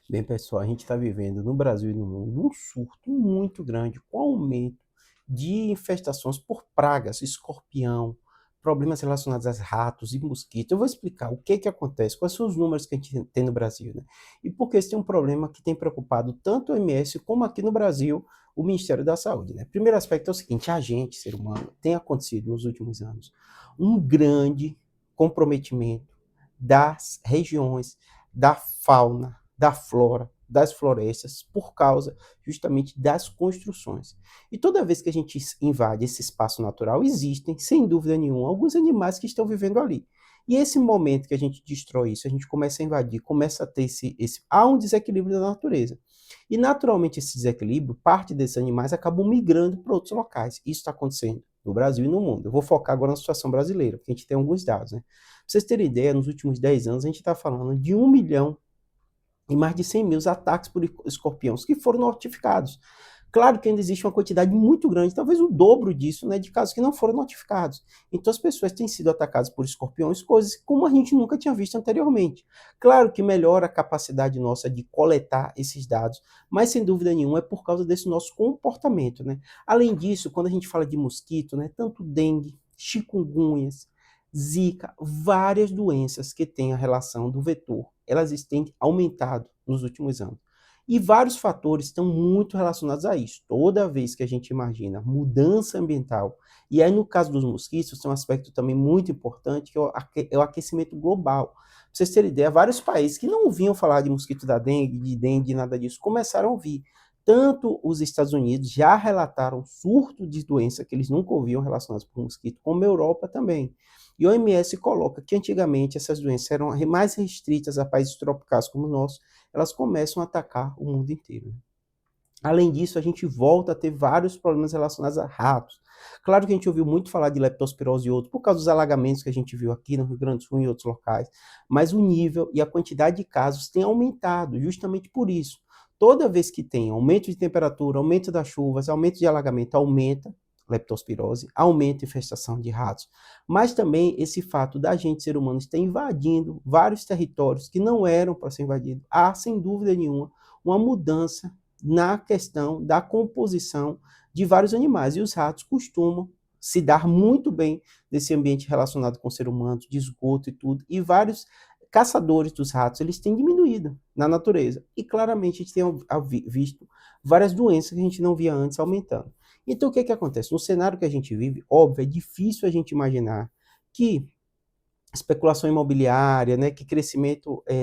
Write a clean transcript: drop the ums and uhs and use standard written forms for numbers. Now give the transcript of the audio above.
Bem, pessoal, a gente está vivendo no Brasil e no mundo um surto muito grande com aumento de infestações por pragas, escorpião, problemas relacionados a ratos e mosquitos. Eu vou explicar o que acontece, quais são os números que a gente tem no Brasil, né? E por que esse tem um problema que tem preocupado tanto o OMS como aqui no Brasil o Ministério da Saúde, né? Primeiro aspecto é o seguinte: a gente, ser humano, tem acontecido nos últimos anos um grande comprometimento das regiões, da fauna, da flora, das florestas, por causa justamente das construções. E toda vez que a gente invade esse espaço natural, existem, sem dúvida nenhuma, alguns animais que estão vivendo ali. E esse momento que a gente destrói isso, a gente começa a invadir, começa a ter há um desequilíbrio da natureza. E naturalmente esse desequilíbrio, parte desses animais acabam migrando para outros locais. Isso está acontecendo no Brasil e no mundo. Eu vou focar agora na situação brasileira, porque a gente tem alguns dados, né? Para vocês terem ideia, nos últimos 10 anos a gente está falando de 1 milhão e mais de 100 mil ataques por escorpiões que foram notificados. Claro que ainda existe uma quantidade muito grande, talvez o dobro disso, né, de casos que não foram notificados. Então as pessoas têm sido atacadas por escorpiões, coisas como a gente nunca tinha visto anteriormente. Claro que melhora a capacidade nossa de coletar esses dados, mas sem dúvida nenhuma é por causa desse nosso comportamento, né? Além disso, quando a gente fala de mosquito, né, tanto dengue, chikungunhas, zika, várias doenças que têm a relação do vetor, elas têm aumentado nos últimos anos. E vários fatores estão muito relacionados a isso. Toda vez que a gente imagina mudança ambiental, e aí no caso dos mosquitos, tem um aspecto também muito importante, que é o aquecimento global. Para vocês terem ideia, vários países que não ouviam falar de mosquito da dengue, nada disso, começaram a ouvir. Tanto os Estados Unidos já relataram surto de doença que eles nunca ouviam relacionados por mosquito, como a Europa também. E o OMS coloca que antigamente essas doenças eram mais restritas a países tropicais como o nosso, elas começam a atacar o mundo inteiro. Além disso, a gente volta a ter vários problemas relacionados a ratos. Claro que a gente ouviu muito falar de leptospirose e outros, por causa dos alagamentos que a gente viu aqui no Rio Grande do Sul e em outros locais, mas o nível e a quantidade de casos tem aumentado, justamente por isso. Toda vez que tem aumento de temperatura, aumento das chuvas, aumento de alagamento, aumenta leptospirose, aumenta a infestação de ratos. Mas também esse fato da gente, ser humano, estar invadindo vários territórios que não eram para ser invadidos, há, sem dúvida nenhuma, uma mudança na questão da composição de vários animais. E os ratos costumam se dar muito bem nesse ambiente relacionado com o ser humano, de esgoto e tudo. E vários caçadores dos ratos, eles têm diminuído na natureza. E claramente a gente tem visto várias doenças que a gente não via antes aumentando. Então o que acontece? No cenário que a gente vive, óbvio, é difícil a gente imaginar que especulação imobiliária, né, que crescimento